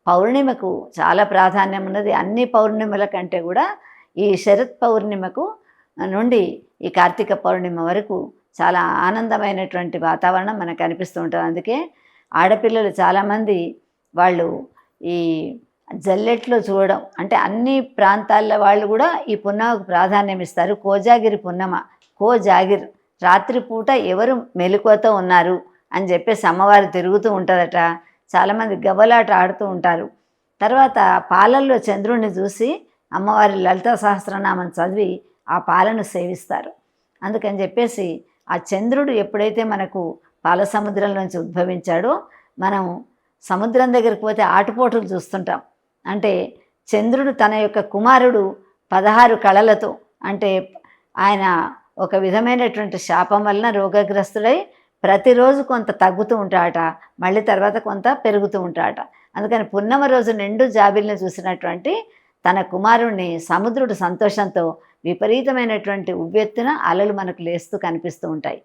పౌర్ణిమకు చాలా ప్రాధాన్యం ఉన్నది. అన్ని పౌర్ణిమల కంటే కూడా ఈ శరత్ పౌర్ణిమకు నుండి ఈ కార్తీక పౌర్ణిమ వరకు చాలా ఆనందమైనటువంటి వాతావరణం మనకు అనిపిస్తూ ఉంటుంది. అందుకే ఆడపిల్లలు చాలామంది వాళ్ళు ఈ జల్లెట్లో చూడడం అంటే అన్ని ప్రాంతాల వాళ్ళు కూడా ఈ పున్నమకు ప్రాధాన్యం ఇస్తారు. కోజాగిరి పున్నమ, కోజాగిర్, రాత్రిపూట ఎవరు మెలకువతో ఉన్నారు అని చెప్పేసి అమ్మవారు తిరుగుతూ ఉంటుందట. చాలామంది గవ్వలాట ఆడుతూ ఉంటారు. తర్వాత పాలల్లో చంద్రుడిని చూసి అమ్మవారి లలితా సహస్రనామం చదివి ఆ పాలను సేవిస్తారు. అందుకని చెప్పేసి ఆ చంద్రుడు ఎప్పుడైతే మనకు పాల సముద్రం నుంచి ఉద్భవించాడో, మనం సముద్రం దగ్గరికి పోతే ఆటుపోటులు చూస్తుంటాం. అంటే చంద్రుడు తన యొక్క కుమారుడు 16 కళలతో, అంటే ఆయన ఒక విధమైనటువంటి శాపం వలన రోగగ్రస్తుడై ప్రతిరోజు కొంత తగ్గుతూ ఉంటాడట, మళ్ళీ తర్వాత కొంత పెరుగుతూ ఉంటాడట. అందుకని పున్నమ రోజు నిండు జాబిల్ని చూసినటువంటి తన కుమారుణ్ణి సముద్రుడు సంతోషంతో విపరీతమైనటువంటి ఉవ్వెత్తున అలలు మనకు లేస్తూ కనిపిస్తూ ఉంటాయి.